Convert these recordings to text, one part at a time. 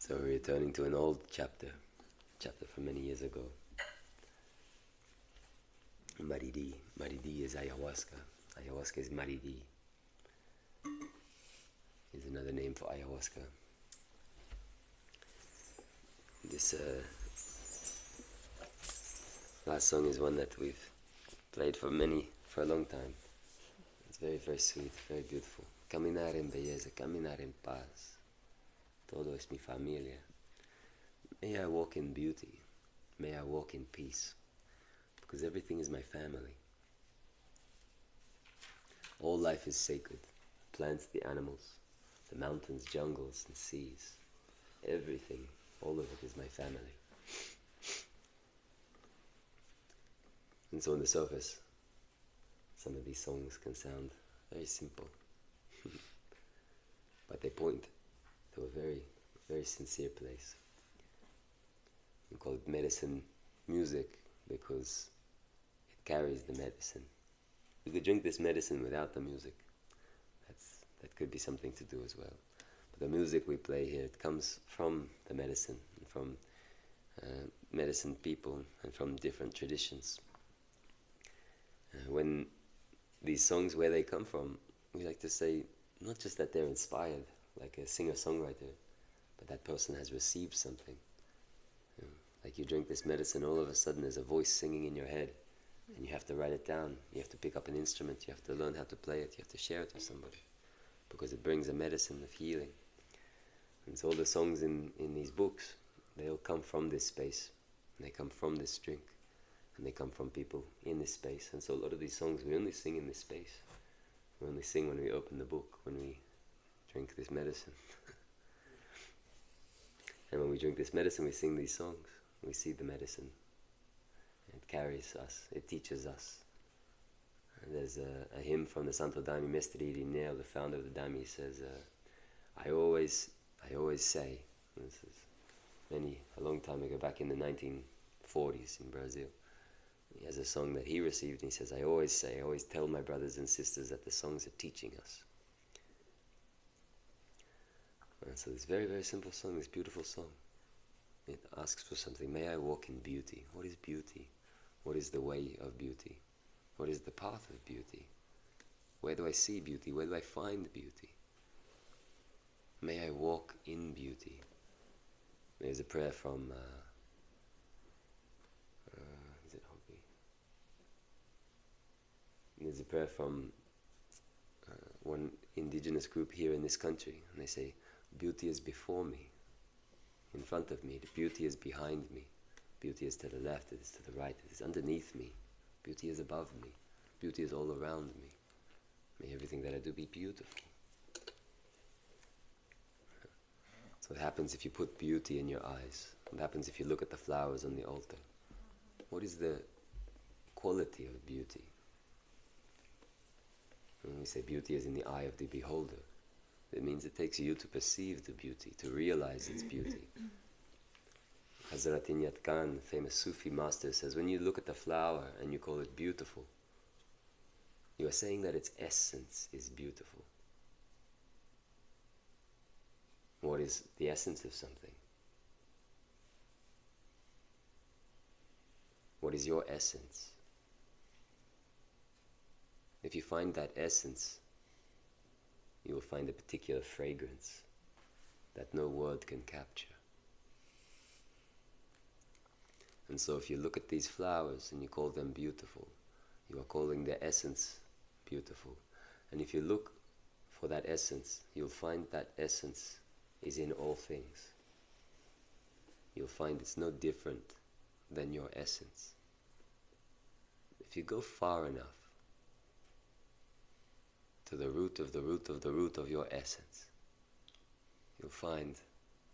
So we're returning to an old chapter from many years ago. Maridi. Maridi is ayahuasca. Ayahuasca is maridi. Is another name for ayahuasca. This last song is one that we've played for a long time. It's very, very sweet, very beautiful. Caminar en belleza, caminar en paz. Todo es mi familia. May I walk in beauty. May I walk in peace. Because everything is my family. All life is sacred. The plants, the animals, the mountains, jungles, and seas. Everything, all of it is my family. And so on the surface, some of these songs can sound very simple. But they point to a very, very sincere place. We call it medicine music because it carries the medicine. You could drink this medicine without the music. That could be something to do as well. But the music we play here, it comes from the medicine, and from medicine people, and from different traditions. When these songs, where they come from, we like to say, not just that they're inspired, like a singer-songwriter, but that person has received something. Like you drink this medicine, all of a sudden there's a voice singing in your head, and you have to write it down. You have to pick up an instrument, you have to learn how to play it, you have to share it with somebody, because it brings a medicine of healing. And so all the songs in these books, they all come from this space, and they come from this drink, and they come from people in this space. And so a lot of these songs we only sing in this space. We only sing when we open the book, when we drink this medicine. And when we drink this medicine, we sing these songs. We see the medicine. It carries us. It teaches us. And there's a hymn from the Santo Daime, Mestre Irineo, the founder of the Daime. He says, I always say, this is a long time ago, back in the 1940s in Brazil. He has a song that he received, and he says, I always tell my brothers and sisters that the songs are teaching us. And so this very, very simple song, this beautiful song, it asks for something. May I walk in beauty. What is beauty? What is the way of beauty? What is the path of beauty? Where do I see beauty? Where do I find beauty? May I walk in beauty. There's a prayer from There's a prayer from one indigenous group here in this country, and they say, beauty is before me, in front of me. The beauty is behind me. Beauty is to the left, it is to the right, it is underneath me. Beauty is above me. Beauty is all around me. May everything that I do be beautiful. So what happens if you put beauty in your eyes? What happens if you look at the flowers on the altar? What is the quality of beauty? When we say beauty is in the eye of the beholder, it means it takes you to perceive the beauty, to realize its beauty. Hazrat Inyat Khan, famous Sufi master, says, when you look at the flower and you call it beautiful, you are saying that its essence is beautiful. What is the essence of something? What is your essence? If you find that essence, you will find a particular fragrance that no word can capture. And so if you look at these flowers and you call them beautiful, you are calling their essence beautiful. And if you look for that essence, you'll find that essence is in all things. You'll find it's no different than your essence. If you go far enough to the root of the root of the root of your essence, you'll find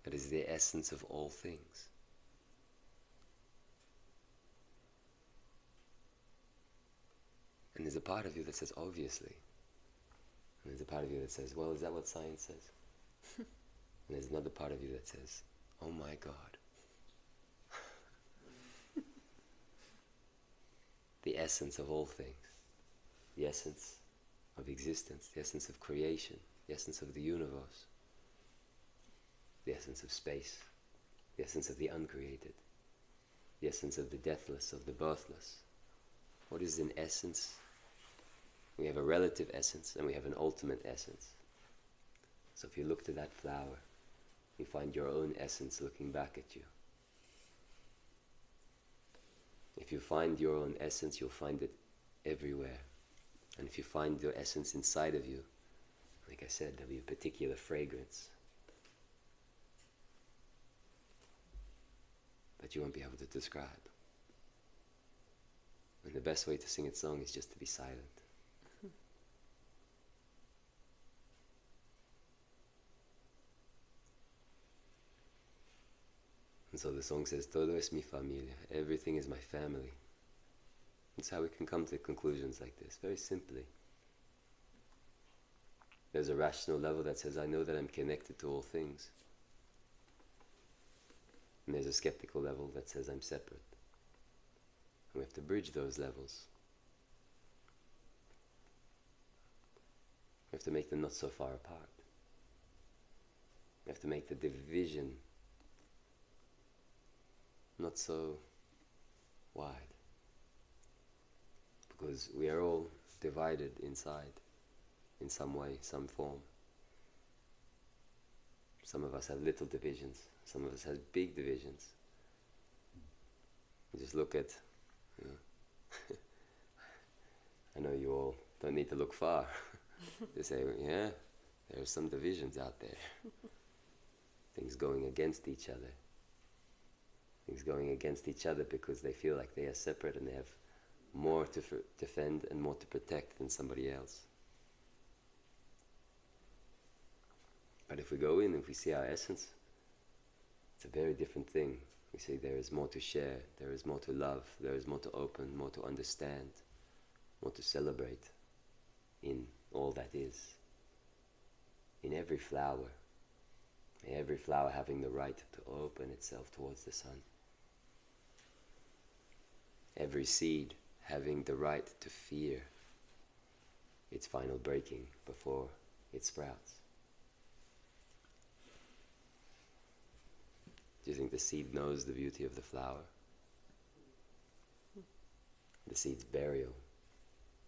that is the essence of all things. And there's a part of you that says, obviously. And there's a part of you that says, well, is that what science says? And there's another part of you that says, oh my God. The essence of all things. The essence of existence. The essence of creation. The essence of the universe. the essence of space, the essence of the uncreated, the essence of the deathless, of the birthless. What is in essence? We have a relative essence and we have an ultimate essence. So if you look to that flower, you find your own essence looking back at you. If you find your own essence, you'll find it everywhere. And if you find your essence inside of you, like I said, there'll be a particular fragrance. But you won't be able to describe. And the best way to sing its song is just to be silent. And so the song says, todo es mi familia, everything is my family. That's how we can come to conclusions like this, very simply. There's a rational level that says, I know that I'm connected to all things. And there's a skeptical level that says, I'm separate. And we have to bridge those levels. We have to make them not so far apart. We have to make the division not so wide, because we are all divided inside in some way, some form. Some of us have little divisions, some of us have big divisions. You just look at, I know you all don't need to look far. They say, yeah, there are some divisions out there. Things going against each other. Things going against each other because they feel like they are separate and they have more to defend and more to protect than somebody else. But if we go in, if we see our essence, it's a very different thing. We say there is more to share, there is more to love, there is more to open, more to understand, more to celebrate in all that is. In every flower having the right to open itself towards the sun. Every seed having the right to fear its final breaking before it sprouts. Do you think the seed knows the beauty of the flower? The seed's burial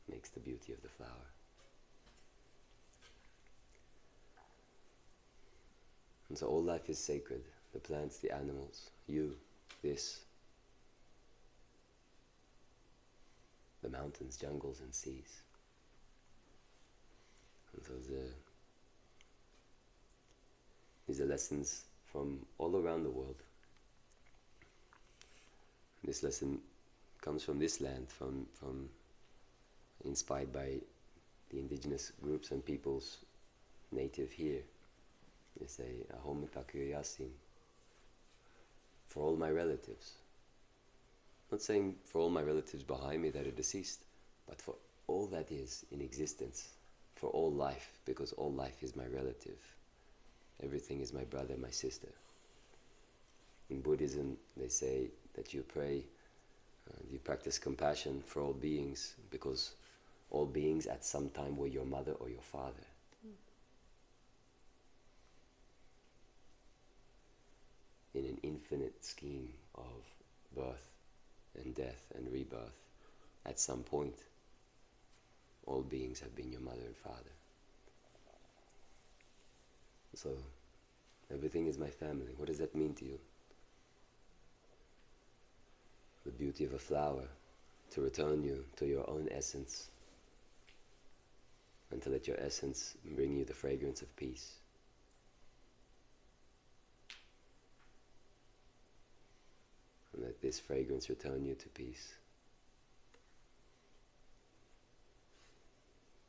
makes the beauty of the flower. And so all life is sacred. The plants, the animals, you, this, the mountains, jungles and seas. And so these are lessons from all around the world. This lesson comes from this land, from inspired by the indigenous groups and peoples native here. They say, Ahom Taku Yasin, for all my relatives. Not saying for all my relatives behind me that are deceased, but for all that is in existence, for all life, because all life is my relative. Everything is my brother, my sister. In Buddhism, they say that you pray, you practice compassion for all beings, because all beings at some time were your mother or your father. In an infinite scheme of birth and death and rebirth, at some point, all beings have been your mother and father. So, everything is my family. What does that mean to you? The beauty of a flower, to return you to your own essence, and to let your essence bring you the fragrance of peace. And let this fragrance return you to peace.